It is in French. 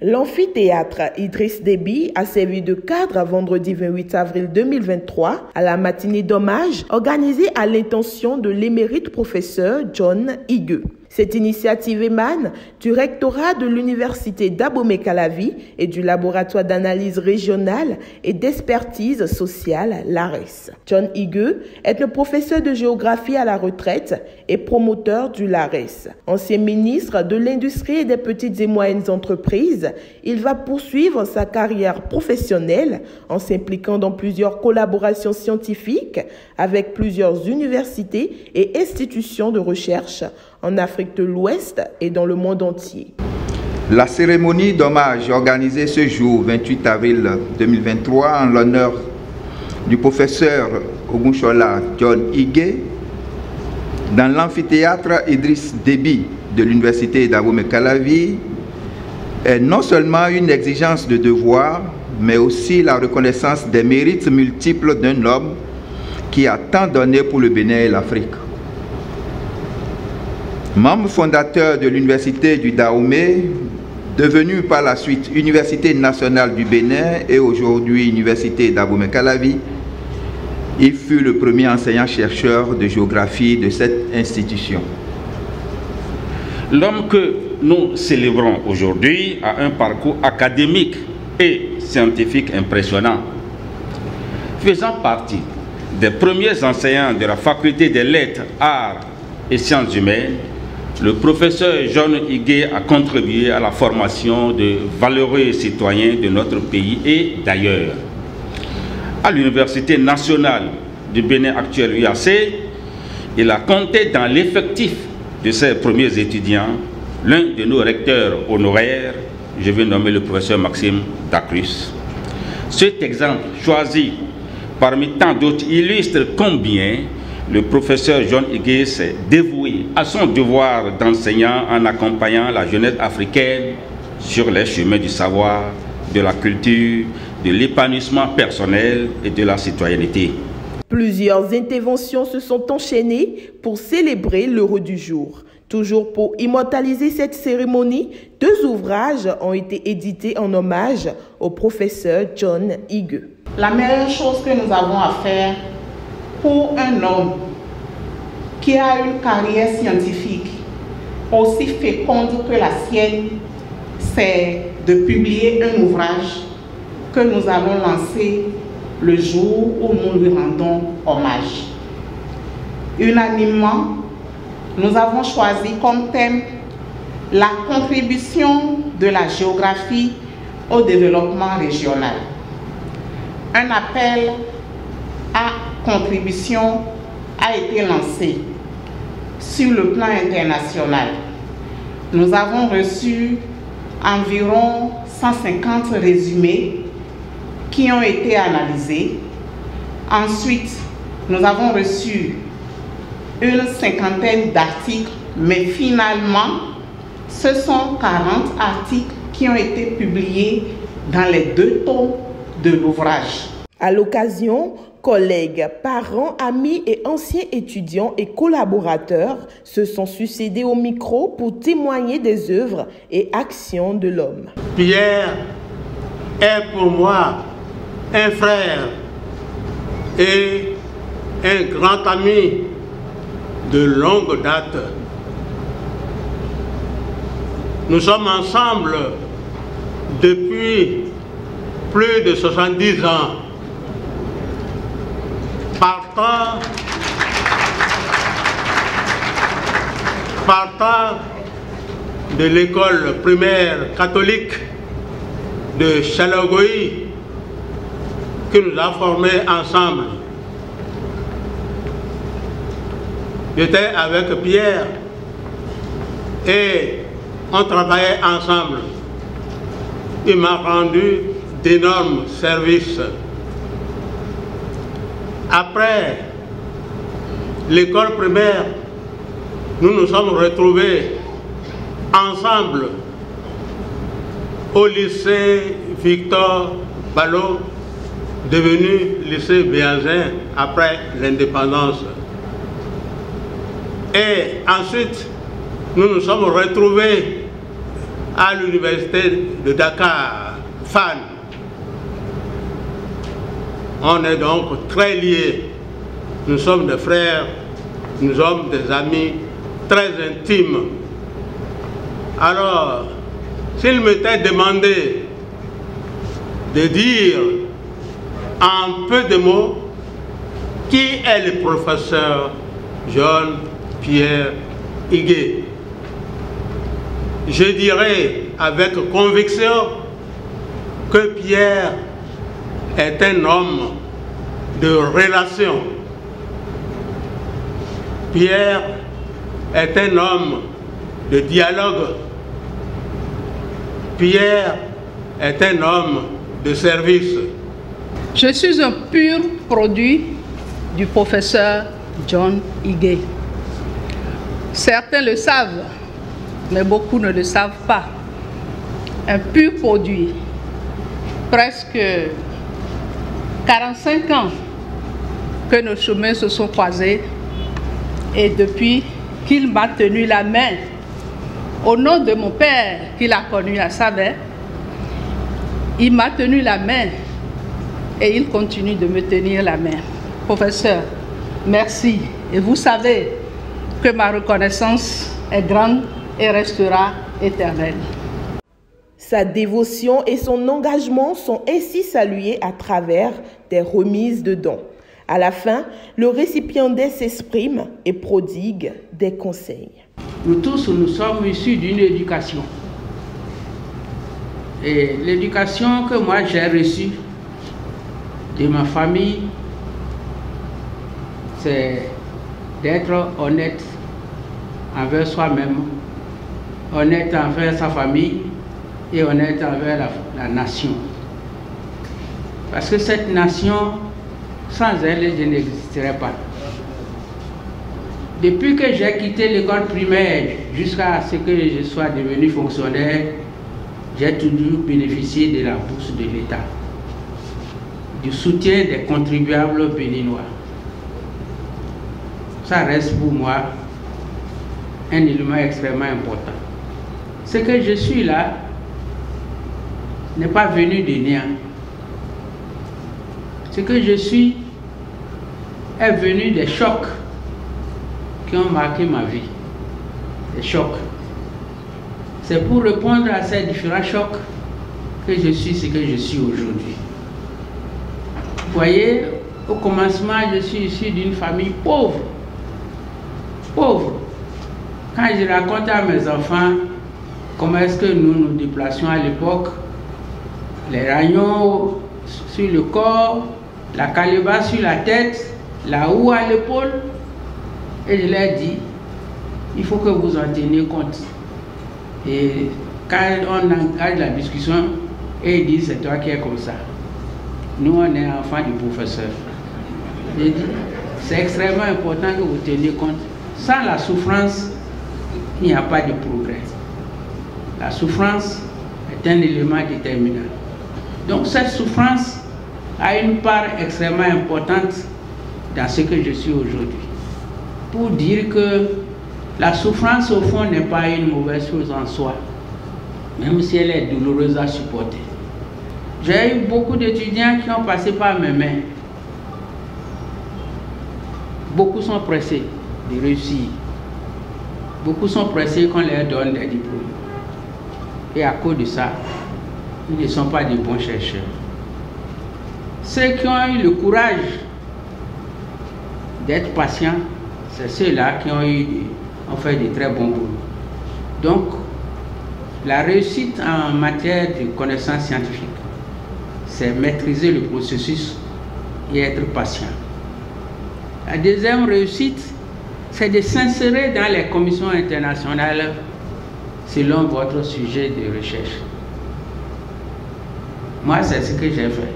L'amphithéâtre Idriss Déby a servi de cadre vendredi 28 avril 2023 à la matinée d'hommage organisée à l'intention de l'émérite professeur John Igueux. Cette initiative émane du rectorat de l'université d'Abomey-Calavi et du laboratoire d'analyse régionale et d'expertise sociale LARES. John Igueux est un professeur de géographie à la retraite et promoteur du LARES. Ancien ministre de l'Industrie et des petites et moyennes entreprises, il va poursuivre sa carrière professionnelle en s'impliquant dans plusieurs collaborations scientifiques avec plusieurs universités et institutions de recherche en Afrique de l'Ouest et dans le monde entier. La cérémonie d'hommage organisée ce jour, 28 avril 2023, en l'honneur du professeur Ogunshola John Igueux, dans l'amphithéâtre Idriss Déby de l'université d'Abomey-Calavi, est non seulement une exigence de devoir, mais aussi la reconnaissance des mérites multiples d'un homme qui a tant donné pour le Bénin et l'Afrique. Membre fondateur de l'université du Dahomey, devenue par la suite Université nationale du Bénin et aujourd'hui Université d'Abomey-Calavi, il fut le premier enseignant-chercheur de géographie de cette institution. L'homme que nous célébrons aujourd'hui a un parcours académique et scientifique impressionnant. Faisant partie des premiers enseignants de la faculté des lettres, arts et sciences humaines, le professeur John Igueux a contribué à la formation de valeureux citoyens de notre pays et d'ailleurs. À l'Université nationale du Bénin actuelle UAC, il a compté dans l'effectif de ses premiers étudiants l'un de nos recteurs honoraires, je vais nommer le professeur Maxime Dacrus. Cet exemple choisi parmi tant d'autres illustre combien le professeur John Igueux s'est dévoué à son devoir d'enseignant en accompagnant la jeunesse africaine sur les chemins du savoir, de la culture, de l'épanouissement personnel et de la citoyenneté. Plusieurs interventions se sont enchaînées pour célébrer l'heureux du jour. Toujours pour immortaliser cette cérémonie, 2 ouvrages ont été édités en hommage au professeur John Igueux. La meilleure chose que nous avons à faire pour un homme qui a une carrière scientifique aussi féconde que la sienne, c'est de publier un ouvrage que nous allons lancer le jour où nous lui rendons hommage. Unanimement, nous avons choisi comme thème la contribution de la géographie au développement régional. Un appel à contribution a été lancé sur le plan international. Nous avons reçu environ 150 résumés qui ont été analysés. Ensuite, nous avons reçu une 50aine d'articles, mais finalement, ce sont 40 articles qui ont été publiés dans les 2 tomes de l'ouvrage. À l'occasion, collègues, parents, amis et anciens étudiants et collaborateurs se sont succédés au micro pour témoigner des œuvres et actions de l'homme. Pierre est pour moi un frère et un grand ami de longue date. Nous sommes ensemble depuis plus de 70 ans. Partant de l'école primaire catholique de Chalagoï, qui nous a formés ensemble. J'étais avec Pierre et on travaillait ensemble. Il m'a rendu d'énormes services. Après l'école primaire, nous nous sommes retrouvés ensemble au lycée Victor Ballot, devenu lycée Béazin après l'indépendance. Et ensuite, nous nous sommes retrouvés à l'université de Dakar, FAN. On est donc très liés. Nous sommes des frères, nous sommes des amis très intimes. Alors, s'il m'était demandé de dire en peu de mots qui est le professeur John Pierre Igué, je dirais avec conviction que Pierre est un homme de relation. Pierre est un homme de dialogue. Pierre est un homme de service. Je suis un pur produit du professeur John Igué. Certains le savent, mais beaucoup ne le savent pas. Un pur produit. Presque 45 ans que nos chemins se sont croisés et depuis qu'il m'a tenu la main au nom de mon père qu'il a connu à Savès, il m'a tenu la main et il continue de me tenir la main. Professeur, merci. Et vous savez que ma reconnaissance est grande et restera éternelle. Sa dévotion et son engagement sont ainsi salués à travers des remises de dons. À la fin, le récipiendaire s'exprime et prodigue des conseils. Nous tous, nous sommes issus d'une éducation. Et l'éducation que moi j'ai reçue de ma famille, c'est d'être honnête envers soi-même, honnête envers sa famille et honnête envers la nation. Parce que cette nation, sans elle, je n'existerais pas. Depuis que j'ai quitté l'école primaire jusqu'à ce que je sois devenu fonctionnaire, j'ai toujours bénéficié de la bourse de l'État, du soutien des contribuables béninois. Ça reste pour moi un élément extrêmement important. Ce que je suis là n'est pas venu de néant. Ce que je suis est venu des chocs qui ont marqué ma vie. Des chocs. C'est pour répondre à ces différents chocs que je suis ce que je suis aujourd'hui. Vous voyez, au commencement, je suis issu d'une famille pauvre. Pauvre. Quand je raconte à mes enfants comment est-ce que nous nous déplacions à l'époque, les ragnons sur le corps, la calebasse sur la tête, la houe à l'épaule, et je leur dis, il faut que vous en teniez compte. Et quand on engage la discussion, et ils disent, c'est toi qui es comme ça. Nous, on est enfants du professeur. J'ai dit, c'est extrêmement important que vous teniez compte. Sans la souffrance, il n'y a pas de progrès. La souffrance est un élément déterminant. Donc cette souffrance a une part extrêmement importante dans ce que je suis aujourd'hui. Pour dire que la souffrance au fond n'est pas une mauvaise chose en soi, même si elle est douloureuse à supporter. J'ai eu beaucoup d'étudiants qui ont passé par mes mains. Beaucoup sont pressés de réussir. Beaucoup sont pressés qu'on leur donne des diplômes. Et à cause de ça, ils ne sont pas de bons chercheurs. Ceux qui ont eu le courage d'être patients, c'est ceux-là qui ont fait de très bons boulots. Donc, la réussite en matière de connaissances scientifiques, c'est maîtriser le processus et être patient. La deuxième réussite, c'est de s'insérer dans les commissions internationales selon votre sujet de recherche. Moi, c'est ce que j'ai fait.